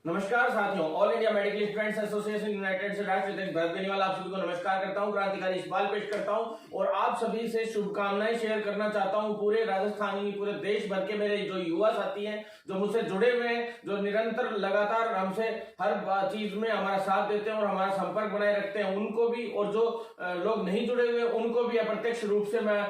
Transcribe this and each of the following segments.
नमस्कार साथियों, all India medical students association United से राष्ट्रीय अध्यक्ष भरत बेनीवाल आप सभी को नमस्कार करता हूं, क्रांतिकारी इकबाल पेश करता हूं और आप सभी से शुभकामनाएं शेयर करना चाहता हूं। पूरे राजस्थान, पूरे देश भर के मेरे जो युवा साथी हैं, जो मुझसे जुड़े हुए हैं, जो निरंतर लगातार हमसे हर चीज में हमारा साथ देते हैं और हमारा संपर्क बनाए रखते हैं, उनको भी, और जो लोग नहीं जुड़े हुए उनको भी अप्रत्यक्ष रूप से मैं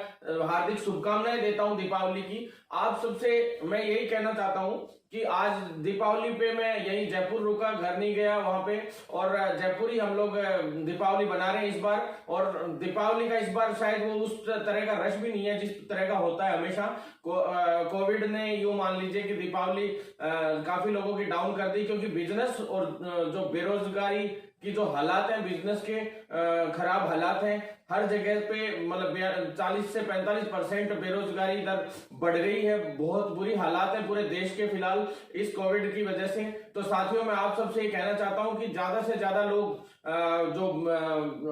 हार्दिक शुभकामनाएं देता हूं दीपावली की। आप सबसे मैं यही कहना चाहता हूं कि आज दीपावली पे मैं यही जयपुर रुका, घर नहीं गया वहां पे, और जयपुर ही हम लोग दीपावली बना रहे हैं इस बार। और दीपावली का इस बार शायद वो उस तरह का रश भी नहीं है जिस तरह का होता है हमेशा। कोविड ने यूं मान लीजिए कि दीपावली काफी लोगों की डाउन कर दी, क्योंकि बिजनेस और जो बेरोजगारी की जो हालात हैं, बिजनेस के खराब हालात हैं हर जगह पे, मतलब 40 से 45% बेरोजगारी दर बढ़ गई है। बहुत बुरी हालात है पूरे देश के फिलहाल इस कोविड की वजह से। तो साथियों, मैं आप सबसे ये कहना चाहता हूं कि ज्यादा से ज्यादा लोग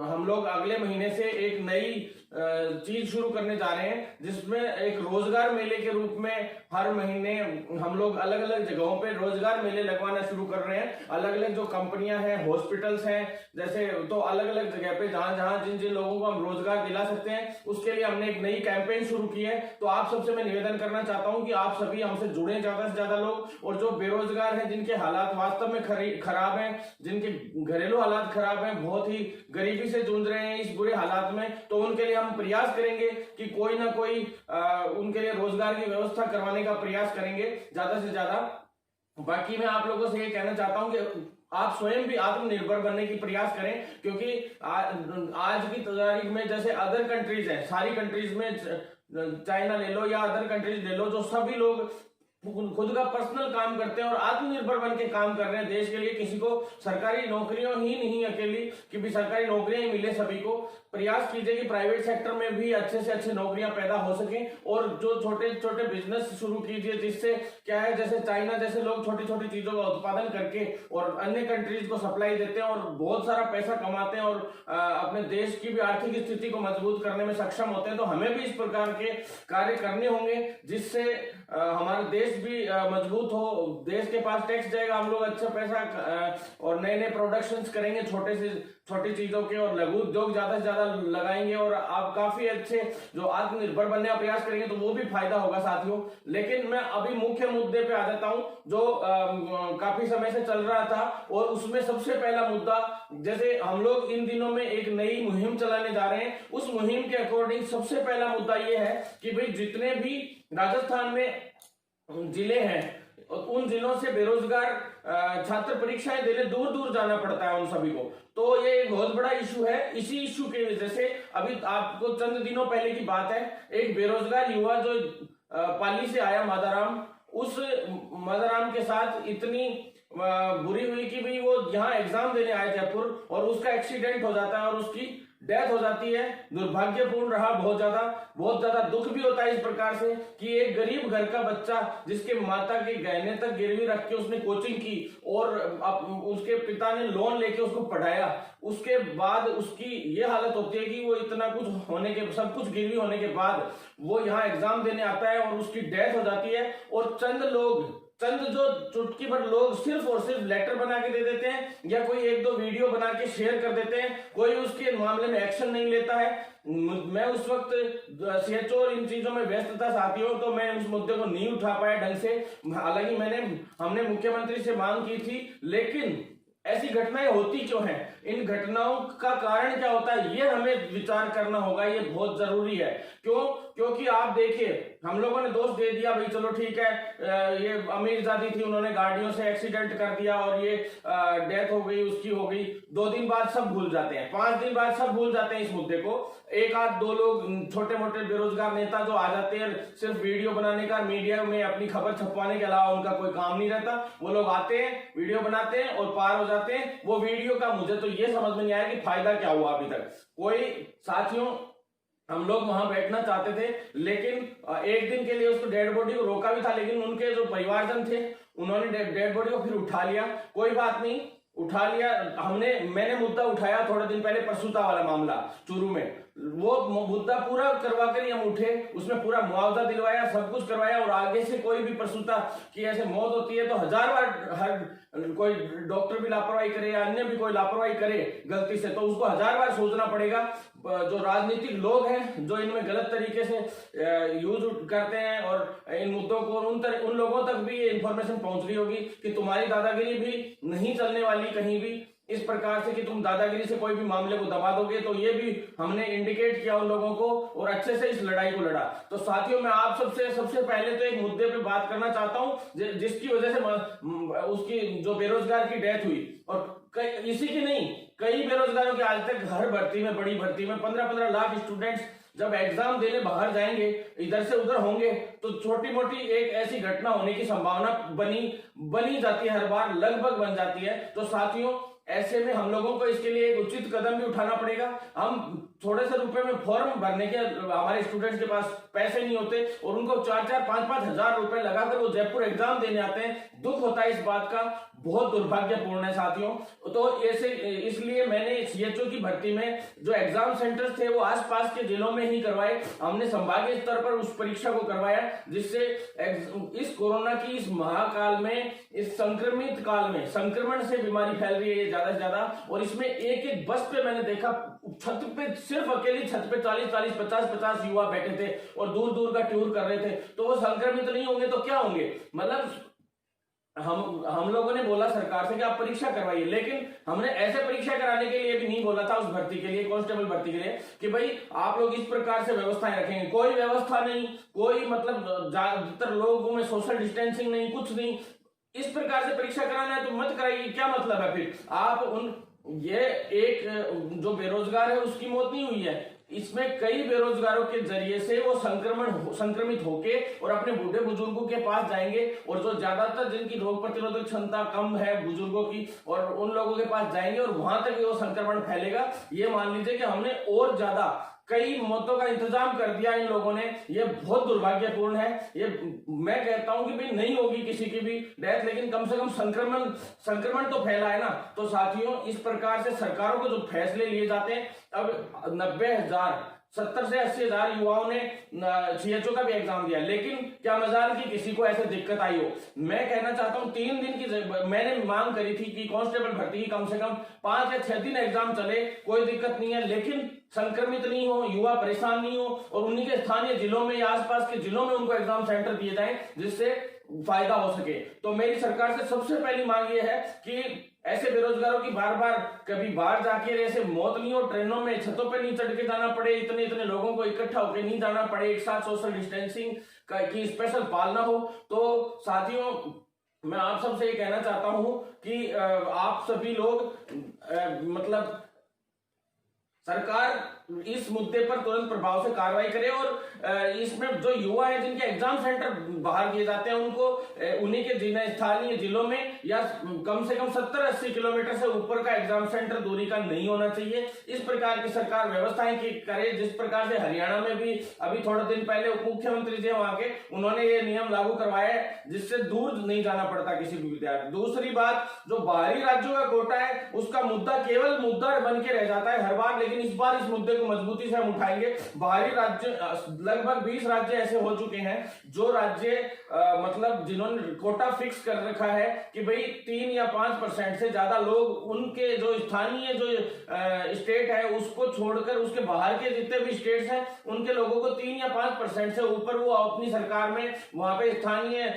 हम लोग अगले महीने से एक नई चीज शुरू करने जा रहे हैं, जिसमें एक रोजगार मेले के रूप में हर महीने हम लोग अलग अलग जगहों पे रोजगार मेले लगवाना शुरू कर रहे हैं। अलग अलग जो कंपनियां हैं, हॉस्पिटल्स हैं जैसे, तो अलग अलग जगह पे जहां जहां जिन जिन लोगों को हम रोजगार दिला सकते हैं, उसके लिए हमने एक नई कैंपेन शुरू की है। तो आप सबसे मैं निवेदन करना चाहता हूं कि आप सभी हमसे जुड़े ज्यादा से ज्यादा लोग, और जो बेरोजगार हैं, जिनके हालात वास्तव में खराब हैं, जिनके घरेलू हालात खराब हैं, बहुत ही गरीबी से जूझ रहे हैं इस बुरे हालात में, तो उनके लिए हम प्रयास करेंगे कि कोई ना कोई उनके लिए रोजगार की व्यवस्था करवाने का प्रयास करेंगे ज्यादा से ज्यादा। बाकी मैं आप लोगों से ये कहना चाहता हूं कि आप स्वयं भी आत्मनिर्भर बनने की प्रयास करें, क्योंकि आज की तारीख में जैसे अदर कंट्रीज है, सारी कंट्रीज में, चाइना ले लो या अदर कंट्रीज ले लो, जो सभी लोग खुद का पर्सनल काम करते हैं और आत्मनिर्भर बन के काम कर रहे हैं देश के लिए। किसी को सरकारी नौकरियों ही नहीं अकेली कि भी सरकारी नौकरियां ही मिले सभी को। प्रयास कीजिए कि प्राइवेट सेक्टर में भी अच्छे से अच्छे नौकरियां पैदा हो सकें, और जो छोटे छोटे बिजनेस शुरू कीजिए, जिससे क्या है, जैसे चाइना जैसे लोग छोटी छोटी चीजों का उत्पादन करके और अन्य कंट्रीज को सप्लाई देते हैं और बहुत सारा पैसा कमाते हैं और अपने देश की भी आर्थिक स्थिति को मजबूत करने में सक्षम होते हैं। तो हमें भी इस प्रकार के कार्य करने होंगे, जिससे हमारा देश भी मजबूत हो, देश के पास टैक्स जाएगा, हम लोग अच्छा पैसा और नए नए प्रोडक्शंस करेंगे छोटे से छोटी चीजों के, और लघु उद्योग ज्यादा से ज्यादा लगाएंगे, और आप काफी अच्छे जो आत्मनिर्भर बनने का प्रयास करेंगे, तो वो भी फायदा होगा साथियों। लेकिन मैं अभी मुख्य मुद्दे पे आ जाता हूं, जो काफी समय से चल रहा था, और उसमें सबसे पहला मुद्दा, जैसे हम लोग इन दिनों में एक नई मुहिम चलाने जा रहे हैं, उस मुहिम के अकॉर्डिंग सबसे पहला मुद्दा ये है कि भाई जितने भी राजस्थान में जिले हैं, उन जिलों से बेरोजगार छात्र परीक्षाएं देने दूर दूर जाना पड़ता है उन सभी को। तो ये एक बहुत बड़ा इशू है। इसी इशू की वजह से अभी आपको चंद दिनों पहले की बात है, एक बेरोजगार युवा जो पाली से आया मादाराम, उस मादाराम के साथ इतनी बुरी हुई कि भाई वो यहाँ एग्जाम देने आया जयपुर, और उसका एक्सीडेंट हो जाता है और उसकी डेथ हो जाती है। दुर्भाग्यपूर्ण रहा, बहुत ज्यादा दुख भी होता है इस प्रकार से कि एक गरीब घर का बच्चा, जिसके माता के गहने तक गिरवी रख के उसने कोचिंग की, और उसके पिता ने लोन लेके उसको पढ़ाया, उसके बाद उसकी ये हालत होती है कि वो इतना कुछ होने के, सब कुछ गिरवी होने के बाद वो यहाँ एग्जाम देने आता है और उसकी डेथ हो जाती है। और चंद जो चुटकी भर लोग सिर्फ और सिर्फ लेटर बना के दे देते हैं, या कोई एक दो वीडियो बना के शेयर कर देते हैं, कोई उसके मामले में एक्शन नहीं लेता है। मैं उस वक्त सीएचओ और इन चीजों में व्यस्त था साथियों, तो मैं उस मुद्दे को नहीं उठा पाया ढंग से। हालांकि हमने मुख्यमंत्री से मांग की थी, लेकिन ऐसी घटनाएं होती क्यों हैं, इन घटनाओं का कारण क्या होता है, ये हमें विचार करना होगा, ये बहुत जरूरी है। क्योंकि आप देखिए, हम लोगों ने दोष दे दिया, भाई चलो ठीक है, ये अमीरजादी थी, उन्होंने गाड़ियों से एक्सीडेंट कर दिया और ये डेथ हो गई, उसकी हो गई। 2 दिन बाद सब भूल जाते हैं, 5 दिन बाद सब भूल जाते हैं इस मुद्दे को। एक आध दो लोग, छोटे मोटे बेरोजगार नेता जो आ जाते हैं सिर्फ वीडियो बनाने का, मीडिया में अपनी खबर छपवाने के अलावा उनका कोई काम नहीं रहता, वो लोग आते हैं, वीडियो बनाते हैं और पार हो जाते हैं। वो वीडियो का मुझे तो ये समझ में नहीं आया कि फायदा क्या हुआ अभी तक। कोई साथियों, हम लोग वहां बैठना चाहते थे, लेकिन एक दिन के लिए उसको डेड बॉडी को रोका भी था, लेकिन उनके जो परिवारजन थे उन्होंने डेड बॉडी को फिर उठा लिया। कोई बात नहीं, उठा लिया, मैंने मुद्दा उठाया थोड़े दिन पहले, परसूता वाला मामला चूरू में, वो मुद्दा पूरा करवा कर हम उठे, उसमें पूरा मुआवजा दिलवाया, सब कुछ करवाया। और आगे से कोई भी प्रसूता की ऐसे मौत होती है तो 1000 बार हर कोई डॉक्टर भी लापरवाही करे या अन्य भी कोई लापरवाही करे गलती से, तो उसको 1000 बार सोचना पड़ेगा। जो राजनीतिक लोग हैं जो इनमें गलत तरीके से यूज करते हैं और इन मुद्दों को उन लोगों तक भी ये इंफॉर्मेशन पहुंच रही होगी कि तुम्हारी दादागिरी भी नहीं चलने वाली कहीं भी इस प्रकार से कि तुम दादागिरी से कोई भी मामले को दबा दोगे। तो ये भी हमने इंडिकेट किया उन लोगों को और अच्छे से इस लड़ाई को लड़ा। तो साथियों, मैं आप सबसे पहले तो एक मुद्दे पे बात करना चाहता हूं जिसकी वजह से उसकी जो बेरोजगार की डेथ हुई, और इसी की नहीं, कई बेरोजगारों के आज तक हर भर्ती में, बड़ी भर्ती में 15-15 लाख स्टूडेंट्स जब एग्जाम देने बाहर जाएंगे, इधर से उधर होंगे, तो छोटी मोटी एक ऐसी घटना होने की संभावना बनी जाती है, हर बार लगभग बन जाती है। तो साथियों, ऐसे में हम लोगों को इसके लिए एक उचित कदम भी उठाना पड़ेगा। हम थोड़े से रुपए में फॉर्म भरने के हमारे स्टूडेंट्स के पास पैसे नहीं होते और उनको 4-4, 5-5 हजार रुपए लगाकर वो जयपुर एग्जाम देने आते हैं। दुख होता है इस बात का, बहुत दुर्भाग्यपूर्ण है साथियों। तो ऐसे इसलिए मैंने सीएचओ की भर्ती में जो एग्जाम सेंटर्स थे वो आसपास के जिलों में ही करवाए। हमने संभागीय स्तर पर उस परीक्षा को करवाया, जिससे इस कोरोना की इस महाकाल में, इस संक्रमित काल में, संक्रमण से बीमारी फैल रही है ज्यादा से ज्यादा। और इसमें एक बस पे मैंने देखा, छत पे, सिर्फ अकेली छत पे 40-40, 50-50 युवा बैठे थे और दूर दूर का टूर कर रहे थे। तो वो संक्रमित नहीं होंगे तो क्या होंगे? मतलब हम लोगों ने बोला सरकार से कि आप परीक्षा करवाइए, लेकिन हमने ऐसे परीक्षा कराने के लिए भी नहीं बोला था उस भर्ती के लिए, कांस्टेबल भर्ती के लिए, कि भाई आप लोग इस प्रकार से व्यवस्थाएं रखेंगे। कोई व्यवस्था नहीं, कोई मतलब ज्यादातर लोगों में सोशल डिस्टेंसिंग नहीं, कुछ नहीं। इस प्रकार से परीक्षा कराना है तो मत कराइए, क्या मतलब है फिर? आप ये एक जो बेरोजगार है उसकी मौत नहीं हुई है, इसमें कई बेरोजगारों के जरिए से वो संक्रमित होके और अपने बूढ़े बुजुर्गों के पास जाएंगे, और जो ज्यादातर जिनकी रोग प्रतिरोधक क्षमता कम है बुजुर्गों की, और उन लोगों के पास जाएंगे और वहां तक वो संक्रमण फैलेगा। ये मान लीजिए कि हमने और ज्यादा कई मौतों का इंतजाम कर दिया इन लोगों ने। ये बहुत दुर्भाग्यपूर्ण है। ये मैं कहता हूं कि भाई नहीं होगी किसी की भी डेथ, लेकिन कम से कम संक्रमण तो फैला है ना। तो साथियों, इस प्रकार से सरकारों को जो फैसले लिए जाते हैं, अब 90,000, 70 से 80 हजार युवाओं ने सीएचओ का भी एग्जाम दिया, लेकिन क्या मजाल की किसी को ऐसे दिक्कत आई हो। मैं कहना चाहता हूं 3 दिन की मैंने मांग करी थी कि कांस्टेबल भर्ती की कम से कम 5 या 6 दिन एग्जाम चले, कोई दिक्कत नहीं है, लेकिन संक्रमित नहीं हो, युवा परेशान नहीं हो, और उन्हीं के स्थानीय जिलों में या आसपास के जिलों में उनको एग्जाम सेंटर दिए जाए जिससे फायदा हो सके। तो मेरी सरकार से सबसे पहली मांग यह है कि ऐसे बेरोजगारों की बार बार कभी बाहर जाके ऐसे मौत नहीं हो, ट्रेनों में छतों पे नहीं चढ़ के जाना पड़े, इतने लोगों को इकट्ठा होकर नहीं जाना पड़े, एक साथ सोशल डिस्टेंसिंग की स्पेशल पालना हो। तो साथियों, मैं आप सबसे ये कहना चाहता हूं कि आप सभी लोग मतलब सरकार इस मुद्दे पर तुरंत प्रभाव से कार्रवाई करे, और इसमें जो युवा है जिनके एग्जाम सेंटर बाहर दिए जाते हैं उनको उन्हीं के स्थानीय जिलों में या कम से कम 70-80 किलोमीटर से ऊपर का एग्जाम सेंटर दूरी का नहीं होना चाहिए। इस प्रकार की सरकार व्यवस्थाएं करे, जिस प्रकार से हरियाणा में भी अभी थोड़े दिन पहले उप मुख्यमंत्री जी वहां के, उन्होंने ये नियम लागू करवाया है जिससे दूर नहीं जाना पड़ता किसी भी विद्यार्थी। दूसरी बात, जो बाहरी राज्यों का कोटा है उसका मुद्दा केवल मुद्दा बन के रह जाता है हर बार, लेकिन इस बार इस मुद्दे को मजबूती से हम उठाएंगे। बाहरी राज्य, लगभग 20 राज्य ऐसे हो चुके हैं जो राज्य मतलब जिन्होंने कोटा फिक्स कर रखा है कि भाई 3 या 5% से ज्यादा लोग उनके जो स्थानीय जो स्टेट है उसको छोड़कर उसके बाहर के जितने भी स्टेट्स हैं उनके लोगों को 3 या 5% से ऊपर वो अपनी सरकार में वहां पे स्थानीय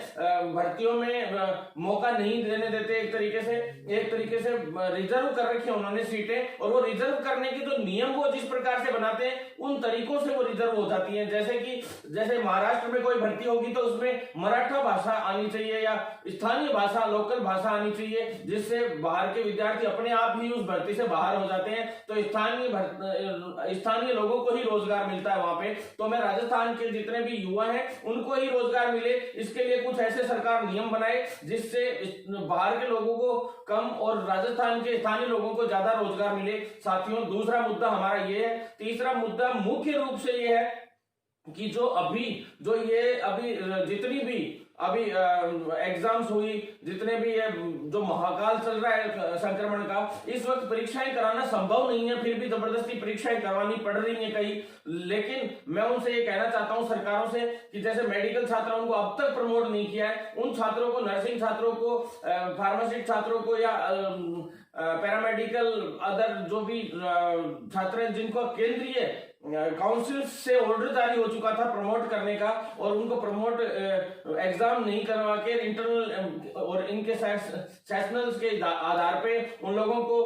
भर्तियों में मौका नहीं देने देते। एक तरीके से रिजर्व कर रखी है उन्होंने सीटें, और वो रिजर्व करने के जो नियम वो जिस प्रकार से बनाते हैं उन तरीकों से वो रिजर्व हो जाती है। जैसे महाराष्ट्र में कोई भर्ती होगी तो उसमें मराठा भाषा आनी चाहिए या स्थानीय भाषा, लोकल भाषा आनी चाहिए, जिससे बाहर के विद्यार्थी अपने आप ही उस भर्ती से बाहर हो जाते हैं, तो स्थानीय लोगों को ही रोजगार मिलता है वहां पे। तो मैं राजस्थान के जितने भी युवा हैं उनको ही रोजगार मिले, इसके लिए कुछ ऐसे सरकार नियम बनाए जिससे बाहर के लोगों को कम और राजस्थान के स्थानीय लोगों को ज्यादा रोजगार मिले। साथियों, दूसरा मुद्दा हमारा ये है। तीसरा मुद्दा मुख्य रूप से ये है कि जो अभी जितनी भी अभी एग्जाम्स हुई, जितने भी ये जो महाकाल चल रहा है संक्रमण का, इस वक्त परीक्षाएं कराना संभव नहीं है, फिर भी जबरदस्ती परीक्षाएं करवानी पड़ रही है कई। लेकिन मैं उनसे ये कहना चाहता हूं सरकारों से कि जैसे मेडिकल छात्रों को अब तक प्रमोट नहीं किया है, उन छात्रों को, नर्सिंग छात्रों को, फार्मासिस्ट छात्रों को या पैरामेडिकल अदर जो भी छात्र हैं जिनको केंद्रीय काउंसिल से ऑर्डर जारी हो चुका था प्रमोट करने का, और उनको प्रमोट एग्जाम नहीं करवा के इंटरनल और इनके सेशनल्स के आधार पे उन लोगों को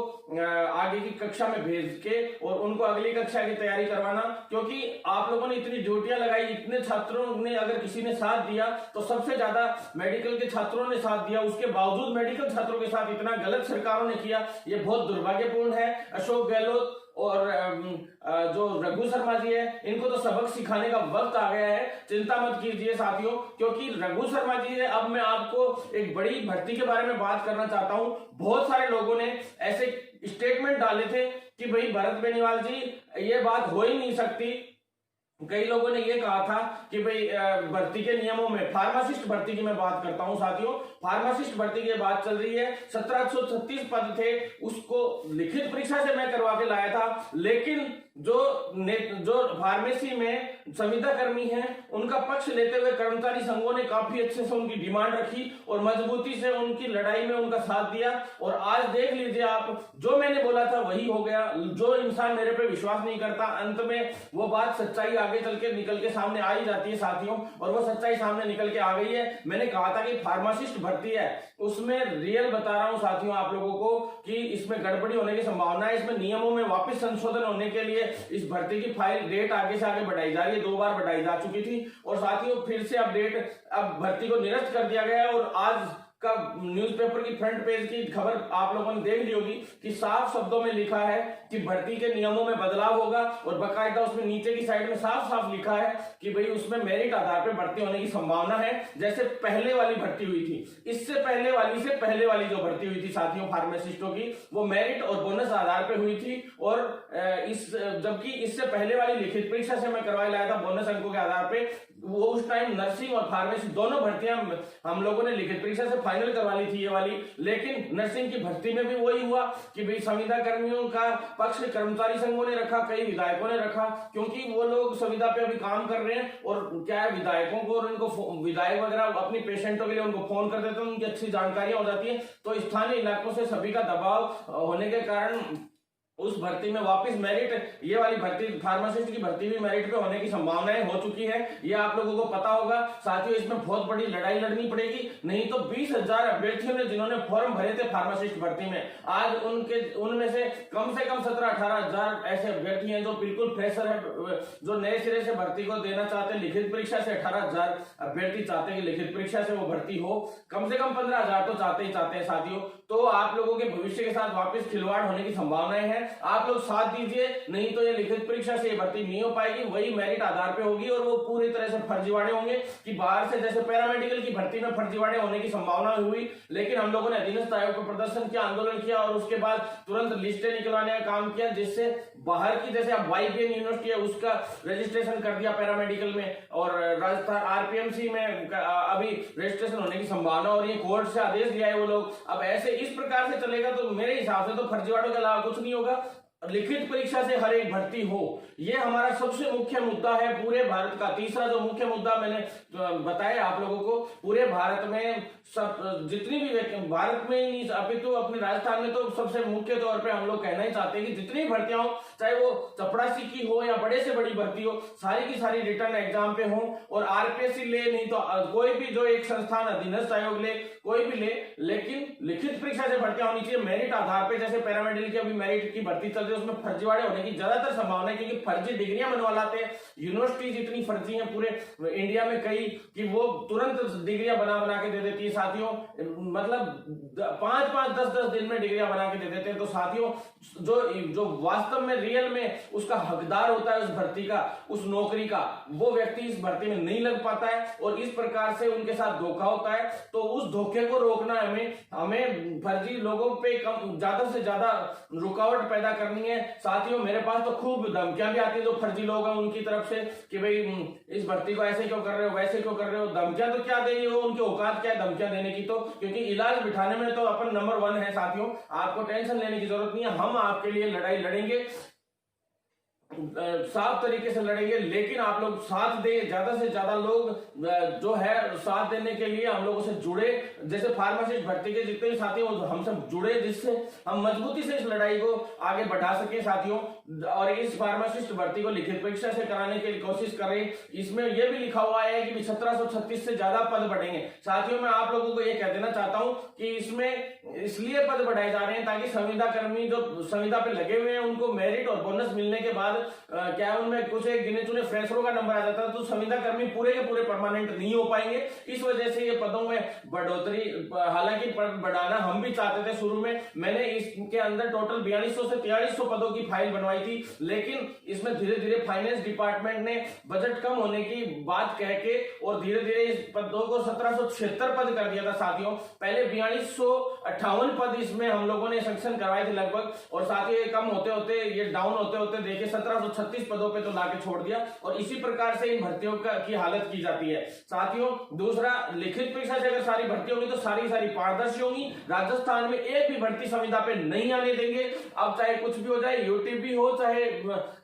आगे की कक्षा में भेज के और उनको अगली कक्षा की तैयारी करवाना। क्योंकि आप लोगों ने इतनी ड्यूटियां लगाई, इतने छात्रों ने अगर किसी ने साथ दिया तो सबसे ज्यादा मेडिकल के छात्रों ने साथ दिया, उसके बावजूद मेडिकल छात्रों के साथ इतना गलत सरकारों ने किया, ये बहुत दुर्भाग्यपूर्ण है। अशोक गहलोत और जो रघु शर्मा जी है, इनको तो सबक सिखाने का वक्त आ गया है। चिंता मत कीजिए साथियों, क्योंकि रघु शर्मा जी है। अब मैं आपको एक बड़ी भर्ती के बारे में बात करना चाहता हूं। बहुत सारे लोगों ने ऐसे स्टेटमेंट डाले थे कि भाई भरत बेनीवाल जी, ये बात हो ही नहीं सकती। कई लोगों ने ये कहा था कि भाई भर्ती के नियमों में, फार्मासिस्ट भर्ती की मैं बात करता हूं साथियों, फार्मासिस्ट भर्ती की बात चल रही है। 1736 पद थे, उसको लिखित परीक्षा से मैं करवा के लाया था। लेकिन जो फार्मेसी में संविदा कर्मी हैं, उनका पक्ष लेते हुए कर्मचारी संघों ने काफी अच्छे से उनकी डिमांड रखी और मजबूती से उनकी लड़ाई में उनका साथ दिया। और आज देख लीजिए आप, जो मैंने बोला था वही हो गया। जो इंसान मेरे पे विश्वास नहीं करता, अंत में वो बात सच्चाई आगे चल के निकल के सामने आ ही जाती है साथियों, और वो सच्चाई सामने निकल के आ गई है। मैंने कहा था कि फार्मासिस्ट भर्ती है, उसमें रियल बता रहा हूं साथियों आप लोगों को कि इसमें गड़बड़ी होने की संभावना है। इसमें नियमों में वापस संशोधन होने के लिए इस भर्ती की फाइल डेट आगे से आगे बढ़ाई जा रही है। 2 बार बढ़ाई जा चुकी थी और साथियों फिर से अपडेट, अब भर्ती को निरस्त कर दिया गया है। और आज का न्यूज़पेपर की फ्रंट पेज की खबर आप लोगों ने देख ली होगी कि साफ शब्दों में लिखा है कि भर्ती के नियमों में बदलाव होगा, और बाकायदा उसमें नीचे की साइड में साफ साफ लिखा है कि भाई उसमें मेरिट आधार पर भर्ती होने की संभावना है, जैसे पहले वाली भर्ती हुई थी। इससे पहले वाली जो भर्ती हुई थी साथियों फार्मासिस्टों की, वो मेरिट और बोनस आधार पर हुई थी। और जबकि इससे पहले वाली लिखित परीक्षा से मैं करवाया लाया था बोनस अंकों के आधार पर, वो उस टाइम नर्सिंग और फार्मेसी दोनों भर्तियां हम लोगों ने लिखित परीक्षा से फाइनल करवा ली थी ये वाली। लेकिन नर्सिंग की भर्ती में भी वही हुआ कि भाई संविदा कर्मियों का पक्ष कर्मचारी संघों ने रखा, कई विधायकों ने रखा, क्योंकि वो लोग संविदा पे अभी काम कर रहे हैं। और क्या है, विधायकों को और उनको विधायक वगैरह अपनी पेशेंटों के लिए उनको फोन कर देते हैं, उनकी अच्छी जानकारियां हो जाती है। तो स्थानीय इलाकों से सभी का दबाव होने के कारण उस भर्ती में वापस मेरिट, ये वाली भर्ती फार्मासिस्ट की भर्ती भी मेरिट पे होने की संभावनाएं हो चुकी है, ये आप लोगों को पता होगा साथियों। इसमें बहुत बड़ी लड़ाई लड़नी पड़ेगी, नहीं तो 20,000 अभ्यर्थियों ने जिन्होंने फॉर्म भरे थे फार्मासिस्ट भर्ती में, आज उनमें से कम 17-18 हजार ऐसे अभ्यर्थी हैं जो बिल्कुल फ्रेशर है, जो नए सिरे से भर्ती को देना चाहते हैं। लिखित परीक्षा से 18,000 अभ्यर्थी चाहते हैं कि लिखित परीक्षा से वो भर्ती हो, कम से कम 15,000 तो चाहते हैं साथियों। तो आप लोगों के भविष्य के साथ वापस खिलवाड़ होने की संभावनाएं हैं, आप लोग साथ दीजिए, नहीं तो ये लिखित परीक्षा से भर्ती नहीं हो पाएगी, वही मेरिट आधार पे होगी और वो पूरी तरह से फर्जीवाड़े होंगे। कि बाहर से जैसे पैरामेडिकल की भर्ती में फर्जीवाड़े होने की संभावना हुई, लेकिन हम लोगों ने अधीनस्थ आयोग पर प्रदर्शन किया, आंदोलन किया और उसके बाद तुरंत लिस्टें निकलवाने का काम किया, जिससे बाहर की जैसे अब YBN यूनिवर्सिटी है उसका रजिस्ट्रेशन कर दिया पैरामेडिकल में, और राजस्थान RPMC में अभी रजिस्ट्रेशन होने की संभावना हो रही है। कोर्ट से आदेश दिया है वो लोग। अब ऐसे इस प्रकार से चलेगा तो मेरे हिसाब से तो फर्जीवाड़ों के अलावा कुछ नहीं होगा। लिखित परीक्षा से हर एक भर्ती हो, ये हमारा सबसे मुख्य मुद्दा है पूरे भारत का। तीसरा जो मुख्य मुद्दा मैंने बताया आप लोगों को, पूरे भारत में सब जितनी भी भारत में ही नहीं अपितु अपने राजस्थान में तो सबसे मुख्य तौर पे हम लोग कहना ही चाहते हैं कि जितनी भर्तियां हो, चाहे वो चपड़ासी की हो या बड़े से बड़ी भर्ती हो, सारी की सारी रिटर्न एग्जाम पे हो। और RPSC ले, नहीं तो कोई भी जो एक संस्थान अधीनस्थ आयोग ले, कोई भी ले, लेकिन लिखित परीक्षा से भर्तियां होनी चाहिए मेरिट आधार पे। जैसे पैरामेडिकल की अभी मेरिट की भर्ती चल रही है, उसमें फर्जीवाड़े होने की ज्यादातर संभावना है, क्योंकि फर्जी डिग्रियां बनवा लाते हैं। यूनिवर्सिटीज इतनी फर्जी हैं पूरे इंडिया में कई कि वो तुरंत डिग्रियां बना के दे देती है साथियों, मतलब 5-5, 10-10 दिन में डिग्रियां बना के दे देते हैं। तो साथियों जो वास्तव में रियल में उसका हकदार होता है उस भर्ती का, उस नौकरी का, वो व्यक्ति इस भर्ती में नहीं लग पाता है और इस प्रकार से उनके साथ धोखा होता है। तो उस धोखे को रोकना हमें फर्जी लोगों पे कम ज्यादा से ज्यादा रुकावट पैदा करनी है। साथियों मेरे पास तो खूब धमकियां भी आती है जो फर्जी लोग हैं उनकी तरफ से कि भाई इस भर्ती को ऐसे क्यों कर रहे हो, वैसे क्यों कर रहे हो। धमकियां तो क्या देंगे वो, उनकी औकात क्या है धमकियां देने की, तो क्योंकि इलाज बिठाने में तो अपन नंबर 1 है साथियों, आपको टेंशन लेने की जरूरत नहीं है। हम आपके लिए लड़ाई लड़ेंगे, साफ तरीके से लड़ेंगे, लेकिन आप लोग साथ दें, ज्यादा से ज्यादा लोग जो है साथ देने के लिए हम लोगों से जुड़े। जैसे फार्मासिस्ट भर्ती के जितने भी साथी हम सब जुड़े, जिससे हम मजबूती से इस लड़ाई को आगे बढ़ा सके साथियों। और इस फार्मासिस्ट भर्ती को लिखित परीक्षा से कराने की कोशिश करें। इसमें यह भी लिखा हुआ है कि 1736 से ज्यादा पद बढ़ेंगे। साथियों मैं आप लोगों को यह कह देना चाहता हूं कि इसमें इसलिए पद बढ़ाए जा रहे हैं ताकि संविदा कर्मी जो संविदा पे लगे हुए हैं उनको मेरिट और बोनस मिलने के बाद क्या उनमें कुछ एक गिने चुने फ्रेशरों का नंबर आ जाता है, तो संविदा कर्मी पूरे के पूरे परमानेंट नहीं हो पाएंगे। इस वजह से ये पदों में बढ़ोतरी, हालांकि पद बढ़ाना हम भी चाहते थे शुरू में, मैंने इसके अंदर टोटल 4200 से 4300 पदों की फाइल बनवाई थी, लेकिन इसमें धीरे धीरे फाइनेंस डिपार्टमेंट ने बजट कम होने की बात कह के और धीरे धीरे इस पदों को 1776 पद कर दिया था साथियों। पहले 4258 पद इसमें हम लोगों ने सैंक्शन करवाए थे लगभग, और साथ ही कम होते होते ये डाउन होते होते देखे 1736 पदों पे तो लाके छोड़ दिया। और इसी प्रकार से इन भर्तियों की हालत की जाती है साथियों। दूसरा, लिखित परीक्षा से अगर सारी भर्ती होगी तो सारी पारदर्शी होंगी। राजस्थान में एक भी भर्ती संविदा पे नहीं आने देंगे। अब चाहे कुछ भी हो जाए, यूटीपी हो चाहे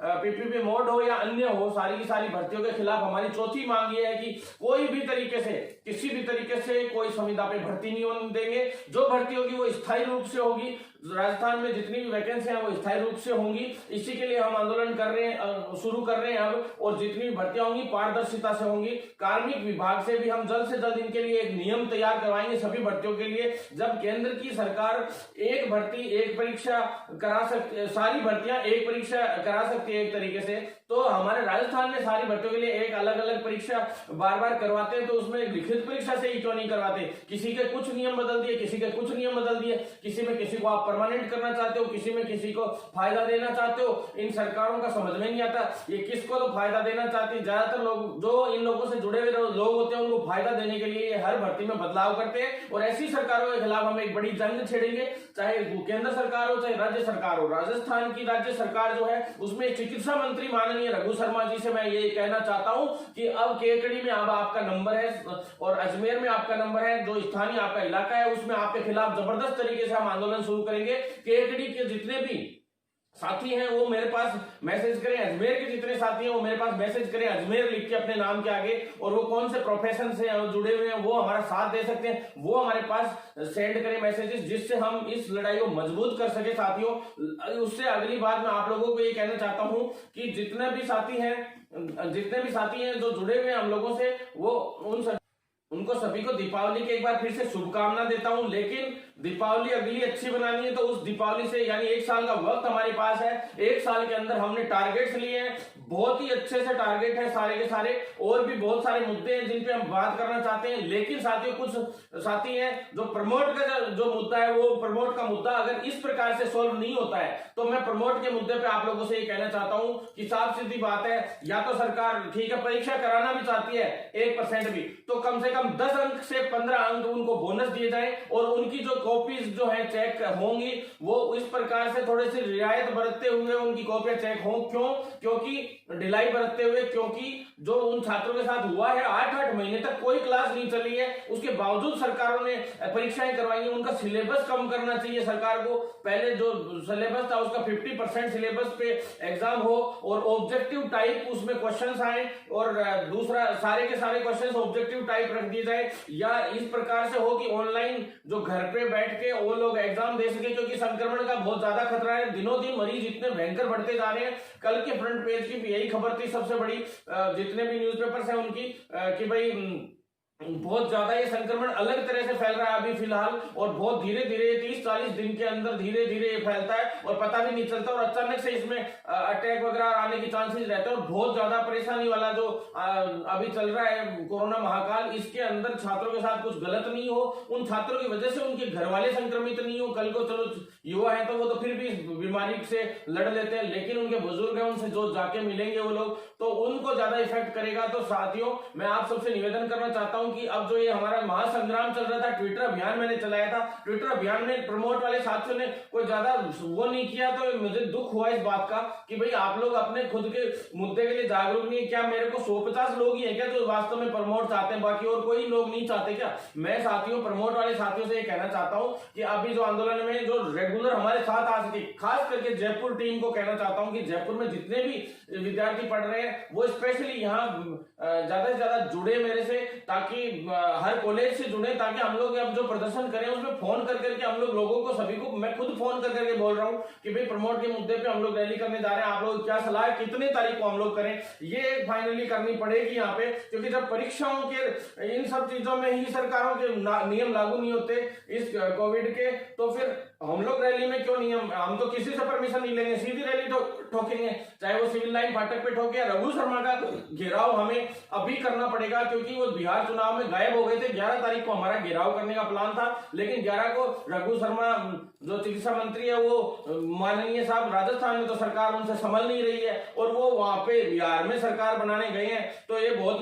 पीपीपी मोड हो या अन्य हो, सारी की सारी भर्तियों के खिलाफ हमारी चौथी मांग ये है कि कोई भी तरीके से, किसी भी तरीके से कोई संविदा पे भर्ती नहीं होने देंगे। जो भर्ती होगी वो स्थायी रूप से होगी। राजस्थान में जितनी भी वैकेंसी है वो स्थायी रूप से होंगी। इसी के लिए हम आंदोलन कर रहे हैं, शुरू कर रहे हैं अब। और जितनी भर्तियां होंगी पारदर्शिता से होंगी। कार्मिक विभाग से भी हम जल्द से जल्द इनके लिए एक नियम तैयार करवाएंगे सभी भर्तियों के लिए। जब केंद्र की सरकार एक भर्ती एक परीक्षा करा सकती, सारी भर्तियां एक परीक्षा करा सकती है एक तरीके से, तो हमारे राजस्थान में सारी भर्तियों के लिए एक अलग अलग परीक्षा बार बार करवाते हैं, तो उसमें लिखित परीक्षा से ही क्यों नहीं करवाते। किसी के कुछ नियम बदल दिए, किसी के कुछ नियम बदल दिए, किसी में किसी को आप परमानेंट करना चाहते हो, किसी में किसी को फायदा देना चाहते हो। इन सरकारों का समझ में नहीं आता ये किसको तो फायदा देना चाहती है। ज्यादातर लोग जो इन लोगों से जुड़े हुए लोग होते हैं उनको फायदा देने के लिए हर भर्ती में बदलाव करते हैं। और ऐसी सरकारों के खिलाफ हम एक बड़ी जंग छेड़ेंगे, चाहे केंद्र सरकार हो चाहे राज्य सरकार हो। राजस्थान की राज्य सरकार जो है उसमें चिकित्सा मंत्री माननीय रघु शर्मा जी से मैं ये कहना चाहता हूं कि अब केकड़ी में अब आपका नंबर है और अजमेर में आपका नंबर है, जो स्थानीय आपका इलाका है उसमें आपके खिलाफ जबरदस्त तरीके से हम आंदोलन शुरू करेंगे। केकड़ी के जितने भी साथी हैं वो मेरे पास मैसेज करें, अजमेर के जितने साथी हैं वो मेरे पास मैसेज करें, अजमेर लिख के अपने नाम के आगे, और वो कौन से प्रोफेशन से जुड़े हुए हैं वो हमारा साथ दे सकते हैं, वो हमारे पास सेंड करें मैसेजेस, जिससे हम इस लड़ाई को मजबूत कर सके साथियों। उससे अगली बात मैं आप लोगों को ये कहना चाहता हूं कि जितने भी साथी हैं जो जुड़े हुए हैं हम लोगों से, वो उनको सभी को दीपावली के एक बार फिर से शुभकामना देता हूं। लेकिन दीपावली अगली अच्छी बनानी है, तो उस दीपावली से यानी 1 साल का वक्त हमारे पास है। 1 साल के अंदर हमने टारगेट्स लिए हैं, बहुत ही अच्छे से टारगेट है सारे के सारे, और भी बहुत सारे मुद्दे हैं जिन पे हम बात करना चाहते हैं। लेकिन साथियों कुछ साथी हैं जो प्रमोट का जो मुद्दा है, वो प्रमोट का मुद्दा अगर इस प्रकार से सोल्व नहीं होता है, तो मैं प्रमोट के मुद्दे पे आप लोगों से ये कहना चाहता हूं कि साफ सीधी बात है, या तो सरकार ठीक है परीक्षा कराना भी चाहती है 1% भी, तो कम से कम 10 अंक से 15 अंक उनको बोनस दिए जाए, और उनकी जो कॉपीज जो है चेक होंगी वो इस प्रकार से थोड़े से रियायत बरतते हुए उनकी कॉपियां चेक हों। क्योंकि ढिलाई बरतते हुए, क्योंकि जो उन छात्रों के साथ हुआ है 8-8 महीने तक कोई क्लास नहीं चली है, उसके बावजूद सरकारों ने परीक्षाएं करवाई हैं। उनका सिलेबस कम करना चाहिए सरकार को। पहले जो सिलेबस था उसका 50% सिलेबस पे एग्जाम हो, और ऑब्जेक्टिव टाइप उसमें क्वेश्चंस आए, और दूसरा सारे के सारे क्वेश्चंस ऑब्जेक्टिव टाइप रख दिए जाए, या इस प्रकार से हो कि ऑनलाइन जो घर पे बैठ के वो लोग एग्जाम दे सके, क्योंकि संक्रमण का बहुत ज्यादा खतरा है। दिनों दिन मरीज इतने भयंकर बढ़ते जा रहे हैं। कल के फ्रंट पेज की यही खबर थी सबसे बड़ी, जितने भी न्यूज़पेपर्स हैं उनकी, कि भाई बहुत ज्यादा ये संक्रमण अलग तरह से फैल रहा है अभी फिलहाल, और बहुत धीरे धीरे 30-40 दिन के अंदर धीरे धीरे ये फैलता है और पता भी नहीं चलता, और अचानक से इसमें अटैक वगैरह आने के चांसेस रहते हैं। और बहुत ज्यादा परेशानी वाला जो अभी चल रहा है कोरोना महाकाल, इसके अंदर छात्रों के साथ कुछ गलत नहीं हो, उन छात्रों की वजह से उनके घर वाले संक्रमित नहीं हो, कल को चलो युवा है तो वो तो फिर भी बीमारी से लड़ लेते हैं, लेकिन उनके बुजुर्ग हैं उनसे जो जाके मिलेंगे वो लोग, तो उनको ज्यादा इफेक्ट करेगा। तो साथियों मैं आप सबसे निवेदन करना चाहता हूं हूं कि अब जो ये हमारा महासंग्राम चल रहा था, ट्विटर अभियान मैंने चलाया था, ट्विटर अभियान में प्रमोट वाले साथियों ने कोई ज्यादा वो नहीं किया, तो मुझे दुख हुआ इस बात का कि भाई आप लोग अपने खुद के मुद्दे के लिए जागरूक नहीं है क्या? मेरे को 150 लोग ही है क्या जो वास्तव में प्रमोट चाहते हैं, बाकी और कोई लोग नहीं चाहते क्या? मैं साथियों, प्रमोट वाले साथियों से ये कहना चाहता हूं कि अभी जो आंदोलन में जो रेगुलर हमारे साथ आ सके, खास करके जयपुर टीम को कहना चाहता हूं कि जयपुर में जितने भी विद्यार्थी पढ़ रहे हैं वो स्पेशली यहाँ ज्यादा से ज्यादा जुड़े मेरे से, ताकि हर कॉलेज से जुड़े, ताकि हम लोग अब जो प्रदर्शन करें उसमें फोन कर करके हम लोग लोगों को, सभी को, मैं खुद फोन कर करके बोल रहा हूं कि भाई प्रमोट के मुद्दे पे हम लोग रैली करने जा रहे हैं, आप लोग क्या सलाह है, कितने तारीख को हम लोग करें, ये फाइनली करनी पड़ेगी यहाँ पे, क्योंकि जब परीक्षाओं के इन सब चीजों में ही सरकारों के नियम लागू नहीं होते इस कोविड के, तो फिर हम लोग रैली में क्यों नियम, हम तो किसी से परमिशन नहीं लेंगे, सीधी रैली ठोकेंगे, चाहे वो सिविल लाइन फाटक पे ठोके या रघु शर्मा का घेराव हमें अभी करना पड़ेगा, क्योंकि वो बिहार चुनाव में गायब हो गए थे। 11 तारीख को हमारा घेराव करने का प्लान था, लेकिन 11 को रघु शर्मा जो चिकित्सा मंत्री है वो माननीय साहब, राजस्थान में तो सरकार उनसे संभल नहीं रही है और वो वहां पे बिहार में सरकार बनाने गए हैं, तो ये बहुत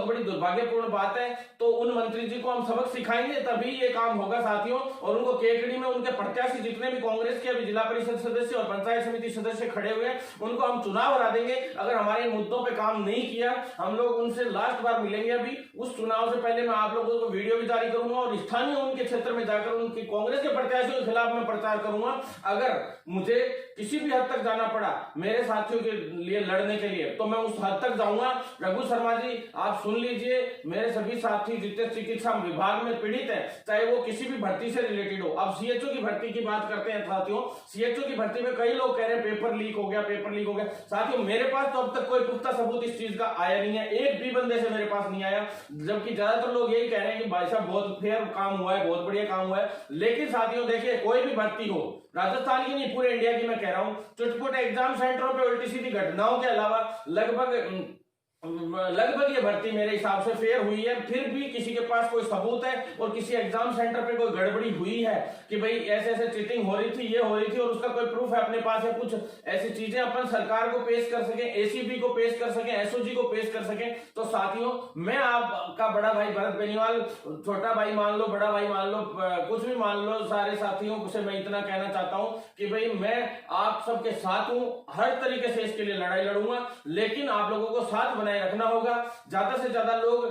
बड़ी दुर्भाग्यपूर्ण बात है। तो उन मंत्री जी को हम सबक सिखाएंगे तभी ये काम होगा साथियों, और उनको केकड़ी में उनके प्रत्याशी जितने भी कांग्रेस के अभी जिला परिषद सदस्य और पंचायत समिति सदस्य खड़े हुए हैं उनको हम चुनाव हरा देंगे। अगर हमारे मुद्दों पे काम नहीं किया, हम लोग उनसे लास्ट बार मिलेंगे अभी, उस चुनाव से पहले मैं आप लोगों को वीडियो भी जारी करूंगा और स्थानीय उनके क्षेत्र में जाकर उनकी कांग्रेस के प्रत्याशियों के खिलाफ मैं प्रचार करूंगा। अगर मुझे किसी भी हद तक जाना पड़ा मेरे साथियों के लिए लड़ने के लिए, तो मैं उस हद तक जाऊंगा। रघु शर्मा जी आप सुन लीजिए, मेरे सभी साथी जितने चिकित्सा विभाग में पीड़ित है, चाहे वो किसी भी भर्ती से रिलेटेड हो, अब सीएचओ की भर्ती की बात करते हैं साथियों, सीएचओ की भर्ती में कई लोग कह रहे हैं पेपर लीक हो गया, पेपर लीक हो गया। साथियों मेरे पास तो अब तक कोई पुख्ता सबूत इस चीज का आया नहीं है, एक भी बंदे से मेरे पास नहीं आया, जबकि ज्यादातर लोग यही कह रहे हैं कि भाई साहब बहुत फेयर काम हुआ है, बहुत बढ़िया काम हुआ है। लेकिन साथियों देखिए, कोई भी भर्ती हो, राजस्थान की नहीं पूरे इंडिया की मैं कह रहा हूं, चुटपुट एग्जाम सेंटरों पे उल्टी सीधी घटनाओं के अलावा लगभग ये भर्ती मेरे हिसाब से फेयर हुई है। फिर भी किसी के पास कोई सबूत है और किसी एग्जाम सेंटर पे कोई गड़बड़ी हुई है कि भाई ऐसे ऐसे चीटिंग हो रही थी, ये हो रही थी, और उसका कोई प्रूफ है अपने पास, है कुछ ऐसी चीजें अपन सरकार को पेश कर सके, एसीबी को पेश कर सके, एसओजी को पेश कर सके, तो साथियों मैं आपका बड़ा भाई भरत बेनीवाल, छोटा भाई मान लो, बड़ा भाई मान लो, कुछ भी मान लो, सारे साथियों से मैं इतना कहना चाहता हूं कि भाई मैं आप सबके साथ हूं, हर तरीके से इसके लिए लड़ाई लड़ूंगा, लेकिन आप लोगों को साथ बनाए रखना होगा। ज्यादा से ज्यादा लोग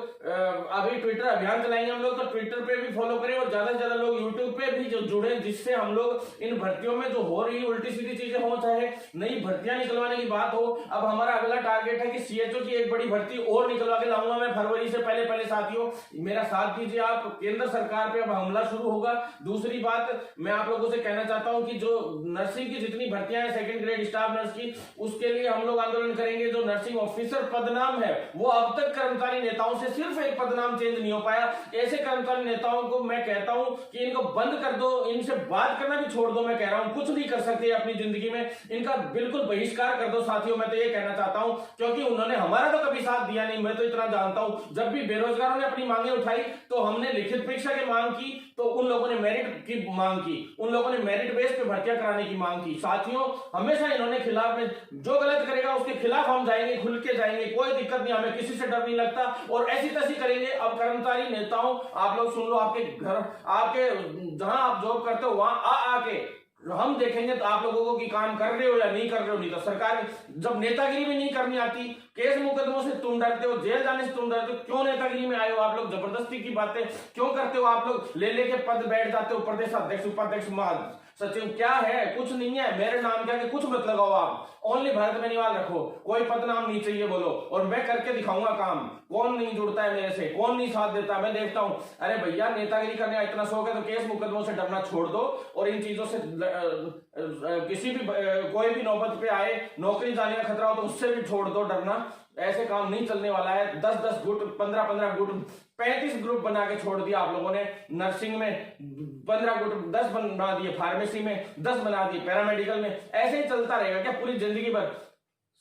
अभी ट्विटर अभियान चलाएंगे हम लोग, तो ट्विटर पे भी फॉलो करें और ज्यादा से ज्यादा लोग यूट्यूब पे भी जो जुड़े, जिससे हम लोग इन भर्तियों में जो हो रही उल्टी सीधी चीजें हो, चाहे नई भर्तियां निकलवाने की बात हो, अब हमारा अगला टारगेट है कि सीएचओ की एक बड़ी भर्ती और निकलवा के लाऊंगा मैं फरवरी से पहले साथियों मेरा साथ दीजिए आप। केंद्र सरकार पे अब हमला शुरू होगा। दूसरी बात मैं आप लोगों से कहना चाहता हूं कि जो नर्सिंग की जितनी भर्तियां हैं, सेकंड ग्रेड स्टाफ नर्स की, उसके लिए हम लोग आंदोलन करेंगे। जो नर्सिंग ऑफिसर पदनाम है वो अब तक कर्मचारी नेताओं से सिर्फ एक पदनाम चेंज नहीं हो पाया। ऐसे कर्मचारी नेताओं को मैं कहता हूं कि इनको बंद कर दो, इनसे बात करना भी छोड़ दो। मैं कह रहा हूं कुछ नहीं कर सकते अपनी जिंदगी में, इनका बिल्कुल बहिष्कार कर दो साथियों। मैं तो ये कहना चाहता हूं, क्योंकि उन्होंने हमारा तो कभी साथ दिया नहीं। मैं तो इतना जानता हूं, जब भी बेरोजगारों ने अपनी मांगे उठाई तो हमने लिखित परीक्षा की मांग की, तो उन लोगों ने मेरिट की मांग की, उन लोगों ने मेरिट बेस पे भर्तियां कराने की मांग की। साथियों हमेशा इन्होंने खिलाफ में, जो गलत करेगा उसके खिलाफ हम जाएंगे, खुल के जाएंगे, कोई दिक्कत नहीं, हमें किसी से डर नहीं लगता और ऐसी तैसी करेंगे। अब कर्मचारी नेताओं आप लोग सुन लो, आपके घर, आपके जहां आप जॉब करते हो वहां आके हम देखेंगे तो आप लोगों को कि काम कर रहे हो या नहीं कर रहे हो। नहीं तो सरकार जब नेतागिरी भी नहीं करनी आती, केस मुकदमों से तुम डरते हो, जेल जाने से तुम डरते हो, क्यों नेतागिरी में आए हो आप लोग? जबरदस्ती की बातें क्यों करते हो आप लोग? ले लेके पद बैठ जाते हो, प्रदेश अध्यक्ष, उपाध्यक्ष, सचिव, क्या है? कुछ नहीं है। मेरे नाम क्या, कुछ मत लगाओ आप, ओनली भरत बेनीवाल रखो, कोई पदनाम नहीं चाहिए बोलो, और मैं करके दिखाऊंगा काम। कौन नहीं जुड़ता है मेरे से, कौन नहीं साथ देता, मैं देखता हूं। अरे भैया नेतागिरी करने का इतना शौक है तो केस मुकदमों से डरना छोड़ दो और इन चीजों से किसी भी कोई भी नौबत पे आए, नौकरी जाने का खतरा हो तो उससे भी छोड़ दो डरना। ऐसे काम नहीं चलने वाला है। 10-10 गुट, 15-15 गुट, 35 ग्रुप बना के छोड़ दिया आप लोगों ने। नर्सिंग में 15 गुट, 10 बना दिए, फार्मेसी में 10 बना दिए, पैरामेडिकल में, ऐसे ही चलता रहेगा क्या पूरी जिंदगी भर?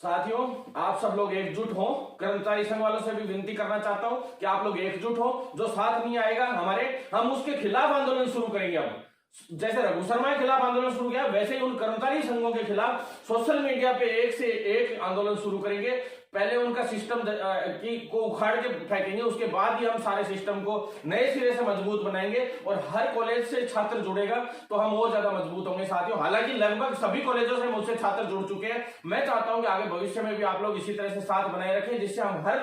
साथियों आप सब लोग एकजुट हो। कर्मचारी संघ वालों से भी विनती करना चाहता हूं कि आप लोग एकजुट हो। जो साथ नहीं आएगा हमारे, हम उसके खिलाफ आंदोलन शुरू करेंगे। अब जैसे रघु शर्मा के खिलाफ आंदोलन शुरू किया, वैसे ही उन कर्मचारी संघों के खिलाफ सोशल मीडिया पे एक से एक आंदोलन शुरू करेंगे। पहले उनका सिस्टम को उखाड़ के फेंकेंगे, उसके बाद ही हम सारे सिस्टम को नए सिरे से मजबूत बनाएंगे और हर कॉलेज से छात्र जुड़ेगा तो हम और ज्यादा मजबूत होंगे साथियों। हालांकि लगभग सभी कॉलेजों से मुझसे छात्र जुड़ चुके हैं। मैं चाहता हूं कि आगे भविष्य में भी आप लोग इसी तरह से साथ बनाए रखें, जिससे हम हर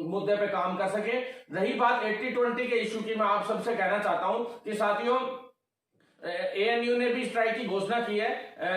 मुद्दे पे काम कर सके। रही बात 80-20 के इश्यू की, मैं आप सबसे कहना चाहता हूं कि साथियों एएनयू ने भी स्ट्राइक की घोषणा की है,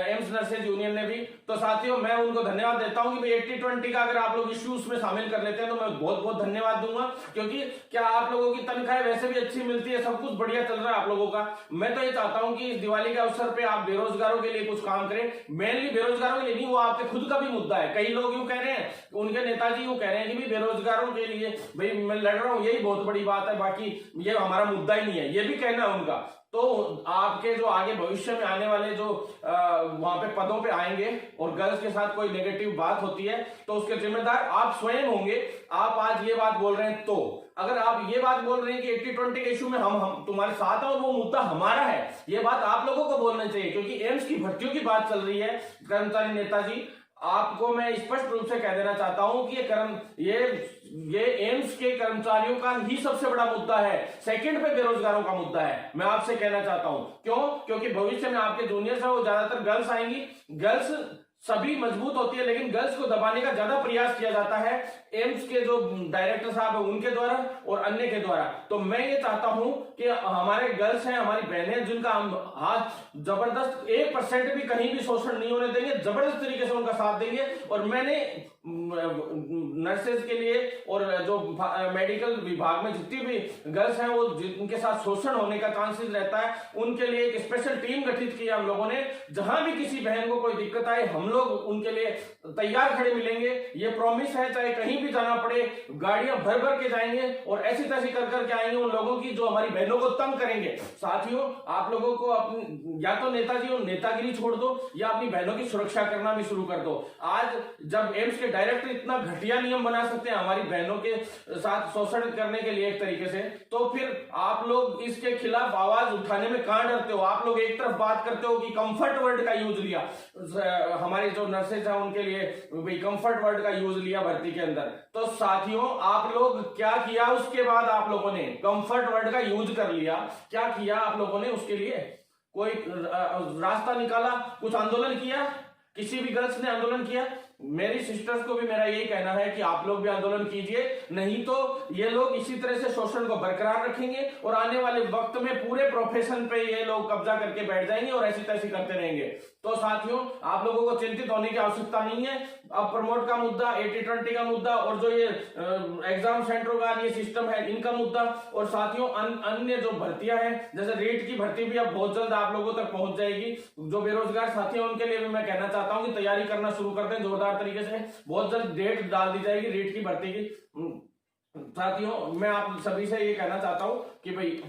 एम्स नर्सेज यूनियन ने भी। तो साथियों मैं उनको धन्यवाद देता हूं कि भाई 80-20 का अगर आप लोग इश्यूज में शामिल कर लेते हैं तो मैं बहुत बहुत धन्यवाद दूंगा, क्योंकि क्या आप लोगों की तनख्वाह वैसे भी अच्छी मिलती है, सब कुछ बढ़िया चल रहा है आप लोगों का। मैं तो ये चाहता हूं कि इस दिवाली के अवसर पे आप बेरोजगारों के लिए कुछ काम करें। मेनली बेरोजगारों के लिए नहीं, वो आपके खुद का भी मुद्दा है। कई लोग यूं कह रहे हैं, उनके नेताजी यूं कह रहे हैं कि भाई बेरोजगारों के लिए भाई मैं लड़ रहा हूं, यही बहुत बड़ी बात है, बाकी ये हमारा मुद्दा ही नहीं है, ये भी कहना है उनका। तो आपके जो आगे भविष्य में आने वाले जो वहां पे पदों पे आएंगे और गर्ल्स के साथ कोई नेगेटिव बात होती है तो उसके जिम्मेदार आप स्वयं होंगे। आप आज ये बात बोल रहे हैं, तो अगर आप ये बात बोल रहे हैं कि 80-20 के इशू में हम तुम्हारे साथ हैं और वो मुद्दा हमारा है, ये बात आप लोगों को बोलना चाहिए, क्योंकि एम्स की भर्तियों की बात चल रही है। कर्मचारी नेताजी, आपको मैं स्पष्ट रूप से कह देना चाहता हूं कि ये एम्स के कर्मचारियों का ही सबसे बड़ा मुद्दा है, सेकंड पे बेरोजगारों का मुद्दा है। मैं आपसे कहना चाहता हूं क्यों, क्योंकि भविष्य में आपके जूनियर्स है वो ज्यादातर गर्ल्स आएंगी। गर्ल्स सभी मजबूत होती है, लेकिन गर्ल्स को दबाने का ज्यादा प्रयास किया जाता है एम्स के जो डायरेक्टर साहब है उनके द्वारा और अन्य के द्वारा। तो मैं ये चाहता हूं कि हमारे गर्ल्स हैं, हमारी बहनें, जिनका हम हाथ जबरदस्त 1% भी कहीं भी शोषण नहीं होने देंगे, जबरदस्त तरीके से उनका साथ देंगे। और मैंने नर्सेज के लिए और जो मेडिकल विभाग में जितनी भी गर्ल्स हैं वो जिनके साथ शोषण होने का चांसेस रहता है, उनके लिए एक स्पेशल टीम गठित की हम लोगों ने। जहां भी किसी बहन को कोई दिक्कत आए, हम लोग उनके लिए तैयार खड़े मिलेंगे, ये प्रॉमिस है। चाहे कहीं भी जाना पड़े, गाड़ियां भर भर के जाएंगे और ऐसी तैसी कर करके आएंगे उन लोगों की जो हमारी बहनों को तंग करेंगे। साथियों, आप लोगों को अपनी या तो नेताजी और नेतागिरी छोड़ दो या अपनी बहनों की सुरक्षा करना भी शुरू कर दो। आज जब एम्स के डायरेक्टर इतना घटिया नियम बना सकते हैं हमारी बहनों के साथ शोषण करने के लिए एक तरीके से, तो फिर आप लोग इसके खिलाफ आवाज उठाने में कहां डरते हो? आप लोग एक तरफ बात करते हो कि कंफर्ट वर्ड का यूज लिया, हमारे जो नर्सेज हैं उनके लिए कंफर्ट वर्ड का यूज लिया भर्ती के अंदर। तो साथियों, आप लोग क्या किया उसके बाद? आप लोगों ने कंफर्ट वर्ड का यूज कर लिया, क्या किया आप लोगों ने? उसके लिए कोई रास्ता निकाला, कुछ आंदोलन किया? किसी भी गर्ल्स ने आंदोलन किया? मेरी सिस्टर्स को भी मेरा यही कहना है कि आप लोग भी आंदोलन कीजिए, नहीं तो ये लोग इसी तरह से शोषण को बरकरार रखेंगे और आने वाले वक्त में पूरे प्रोफेशन पे ये लोग कब्जा करके बैठ जाएंगे और ऐसी तैसी करते रहेंगे। तो साथियों, आप लोगों को चिंतित होने की आवश्यकता नहीं है। अब प्रमोट का मुद्दा, 80-20 का मुद्दा और जो ये एग्जाम सेंटरों का ये सिस्टम है, इनका मुद्दा, और साथियों अन्य जो भर्तियां हैं जैसे रीट की भर्ती भी अब बहुत जल्द आप लोगों तक पहुंच जाएगी। जो बेरोजगार साथी हैं उनके लिए भी मैं कहना चाहता हूं कि तैयारी करना शुरू कर दें जोरदार तरीके से। बहुत जल्द डेट डाल दी जाएगी रीट की भर्ती की। साथियों, मैं आप सभी से ये कहना चाहता हूं कि भाई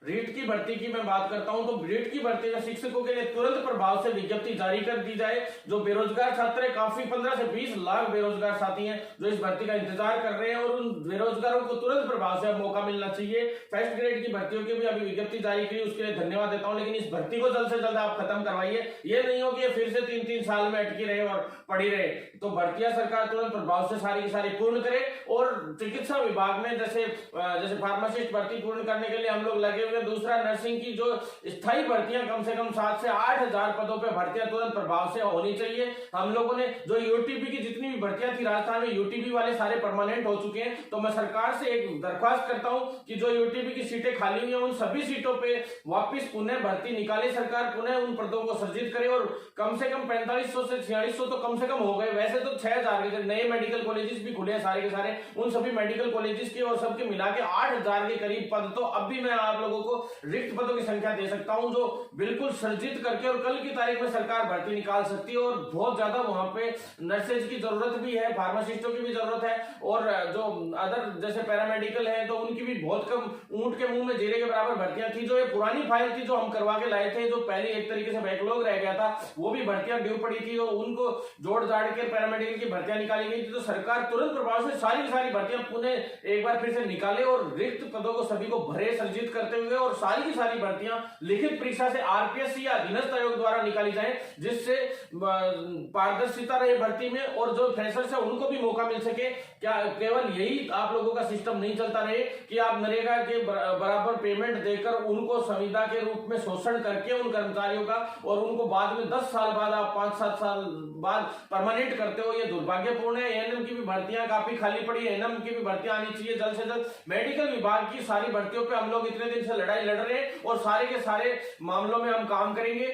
रीट की भर्ती की मैं बात करता हूं तो रीट की भर्ती में शिक्षकों के लिए तुरंत प्रभाव से विज्ञप्ति जारी कर दी जाए। जो बेरोजगार छात्र है, काफी 15 से 20 लाख बेरोजगार साथी हैं जो इस भर्ती का इंतजार कर रहे हैं और उन बेरोजगारों को तुरंत प्रभाव से अब मौका मिलना चाहिए। फर्स्ट ग्रेड की भर्तियों की भी अभी विज्ञप्ति जारी की, उसके लिए धन्यवाद देता हूं, लेकिन इस भर्ती को जल्द से जल्द आप खत्म करवाइए। ये नहीं हो कि फिर से 3-3 साल में अटकी रहे और पड़ी रहे। तो भर्तियां सरकार तुरंत प्रभाव से सारी की सारी पूर्ण करे और चिकित्सा विभाग में जैसे फार्मासिस्ट भर्ती पूर्ण करने के लिए हम लोग लगे हुए। दूसरा, नर्सिंग की जो स्थायी भर्तियां कम से कम 7 से 8 हजार पदों पे भर्तियां तुरंत प्रभाव से होनी चाहिए। हम लोगों ने जो यूटीपी की जितनी भी भर्तियां थी राजस्थान में, यूटीपी वाले सारे परमानेंट हो चुके हैं। तो मैं सरकार से एक दरख्वास्त करता हूं कि जो यूटीपी की सीटें खाली हुई हैं उन सभी सीटों पे वापस पुनः भर्ती निकाले सरकार, पुनः उन पदों को सृजित करे और कम से कम 4500 से 4600 तो कम से कम हो गए। वैसे तो 6000 के नए मेडिकल कॉलेजेस भी खुले हैं सारे के सारे, उन सभी मेडिकल कॉलेजेस के और सबके मिला के 8000 के करीब पद तो अब भी मैं आप लोगों को रिक्त पदों की संख्या दे सकता हूं जो बिल्कुल सृजित करके और कल की तारीख में सरकार भर्ती निकाल सकती है। और बहुत ज्यादा वहां पे नर्सेज की जरूरत भी है, फार्मासिस्टों की भी जरूरत है और जो अदर जैसे पैरामेडिकल है तो उनकी भी बहुत कम, ऊंट के मुंह में जीरे के बराबर भर्तियां थी। जो ये पुरानी फाइल थी जो हम करवा के लाए थे, जो पहले एक तरीके से बैकलॉग रह गया था, वो भी भर्तियां ड्यू पड़ी थी और उनको जोड़ जाड़ के पैरामेडिकल की भर्तियां निकाली गई थी। तो सरकार तुरंत प्रभाव से सारी भर्तियां पुनः एक बार फिर से निकाले और रिक्त पदों को सभी को भरे, सृजित करते हुए होंगे और सारी की सारी भर्तियां लिखित परीक्षा से आरपीएससी या अधीनस्थ आयोग द्वारा निकाली जाए, जिससे पारदर्शिता रहे भर्ती में और जो फ्रेशर्स है उनको भी मौका मिल सके। क्या केवल यही आप लोगों का सिस्टम नहीं चलता रहे कि आप नरेगा के बराबर पेमेंट देकर उनको संविदा के रूप में शोषण करके उन कर्मचारियों का और उनको बाद में 10 साल बाद आप 5-7 साल बाद परमानेंट करते हो, ये दुर्भाग्यपूर्ण है। एएनएम की भी भर्तियां काफी खाली पड़ी है, एएनएम की भी भर्तियां आनी चाहिए जल्द से जल्द। मेडिकल विभाग की सारी भर्तियों पे हम लोग इतने दिन से लड़ाई लड़ रहे हैं और सारे के सारे मामलों में हम काम करेंगे।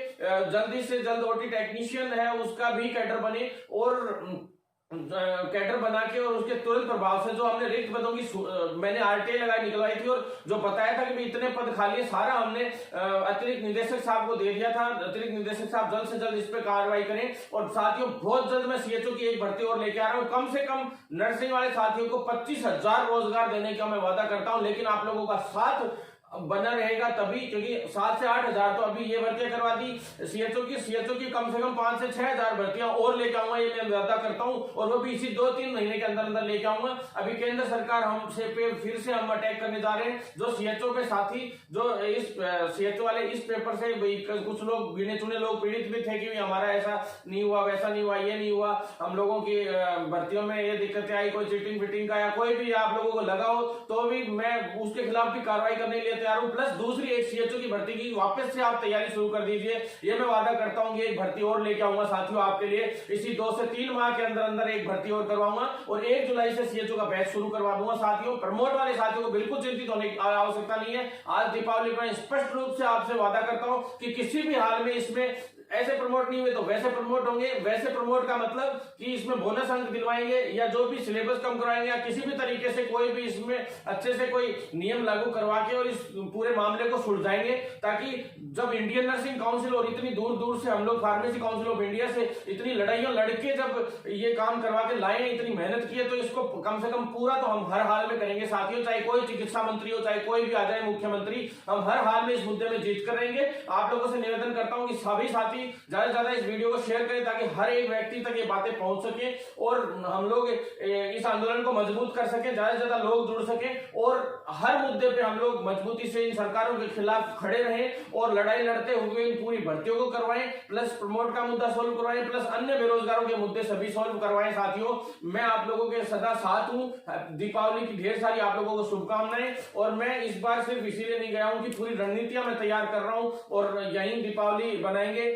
जल्दी से जल्द ओटी टेक्नीशियन है उसका भी कैडर बने और कैडर बना के और उसके तुरंत प्रभाव से जो हमने रिक्त पदों की मैंने आरटीआई लगाई निकलवाई थी और जो बताया था कि इतने पद खाली है, सारा हमने अतिरिक्त निदेशक साहब को दे दिया था। अतिरिक्त निदेशक साहब जल्द से जल्द इस पे कार्रवाई करें। और साथियों बहुत जल्द मैं सीएचओ की एक भर्ती और लेके आ रहा हूं। कम से कम नर्सिंग वाले साथियों को 25,000 रोजगार देने का मैं वादा करता हूं, लेकिन आप लोगों का साथ बना रहेगा तभी, क्योंकि 7 से 8,000 तो अभी ये भर्तियां करवा दी सीएचओ की कम से कम 5 से 6,000 भर्तियां और लेके आऊंगा, ये मैं वादा करता हूं। और वो भी इसी 2-3 महीने के अंदर अंदर लेके आऊंगा। अभी केंद्र सरकार हमसे पे फिर से हम अटैक करने जा रहे हैं। जो सीएचओ के साथी जो इस सीएचओ वाले इस पेपर से कुछ लोग गिने चुने लोग पीड़ित भी थे कि हमारा ऐसा नहीं हुआ, वैसा नहीं हुआ, ये नहीं हुआ, हम लोगों की भर्तियों में ये दिक्कतें आई, कोई चीटिंग फिटिंग का या कोई भी आप लोगों को लगा हो तो भी मैं उसके खिलाफ भी कार्रवाई करने के लिए तैयार हूं। प्लस दूसरी एक सीएचओ की भर्ती की वापस से आप तैयारी शुरू कर दीजिए, ये मैं वादा करता हूं कि एक भर्ती और लेके आऊंगा साथियों आपके लिए। इसी 2 से 3 माह के अंदर अंदर एक भर्ती और करवाऊंगा और 1 जुलाई से सीएचओ का बैच शुरू करवा दूंगा साथियों। प्रमोट वाले साथियों को बिल्कुल चिंतित होने की आवश्यकता नहीं है। आज दीपावली पर स्पष्ट रूप से आपसे वादा करता हूं कि किसी भी हाल में इसमें ऐसे प्रमोट नहीं हुए तो वैसे प्रमोट होंगे। वैसे प्रमोट का मतलब कि इसमें बोनस अंक दिलवाएंगे या जो भी सिलेबस कम करवाएंगे या किसी भी तरीके से कोई भी इसमें अच्छे से कोई नियम लागू करवा के और इस पूरे मामले को सुलझाएंगे, ताकि जब इंडियन नर्सिंग काउंसिल और इतनी दूर दूर से हम लोग फार्मेसी काउंसिल ऑफ इंडिया से इतनी लड़ाइयां लड़के जब ये काम करवा के लाए, इतनी मेहनत की है, तो इसको कम से कम पूरा तो हम हर हाल में करेंगे साथियों। चाहे कोई चिकित्सा मंत्री हो, चाहे कोई भी आ जाए मुख्यमंत्री, हम हर हाल में इस मुद्दे में जीत कर रहेंगे। आप लोगों से निवेदन करता हूं कि सभी साथी ज्यादा से ज्यादा इस वीडियो को शेयर करें ताकि हर एक व्यक्ति तक ये बातें पहुंच सके और हम लोग इस आंदोलन को मजबूत कर सके, ज्यादा से ज्यादा लोग जुड़ सके और हर मुद्दे पे हम लोग मजबूती से इन सरकारों के खिलाफ खड़े रहें और लड़ाई लड़ते हुए इन पूरी भर्तियों को करवाएं, प्लस प्रमोट का मुद्दा सोल्व करवाएं, प्लस अन्य बेरोजगारों के मुद्दे सभी सोल्व करवाएं साथियों। मैं आप लोगों के सदा साथ हूं। दीपावली की ढेर सारी आप लोगों को शुभकामनाएं। और मैं इस बार सिर्फ इसीलिए नहीं गया हूं कि पूरी रणनीतियां मैं तैयार कर रहा हूं और यहीं दीपावली बनाएंगे,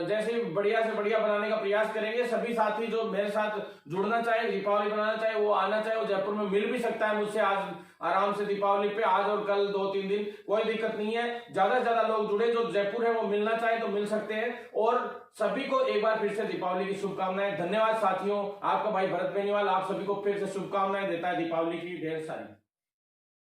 जैसे बढ़िया से बढ़िया बनाने का प्रयास करेंगे। सभी साथी जो मेरे साथ जुड़ना चाहे, दीपावली बनाना चाहे, वो आना चाहे, वो जयपुर में मिल भी सकता है मुझसे आज आराम से दीपावली पे, आज और कल 2-3 दिन, कोई दिक्कत नहीं है। ज्यादा से ज्यादा लोग जुड़े, जो जयपुर है वो मिलना चाहे तो मिल सकते हैं। और सभी को एक बार फिर से दीपावली की शुभकामनाएं। धन्यवाद साथियों। आपका भाई भरत बेनीवाल आप सभी को फिर से शुभकामनाएं देता है दीपावली की ढेर सारी।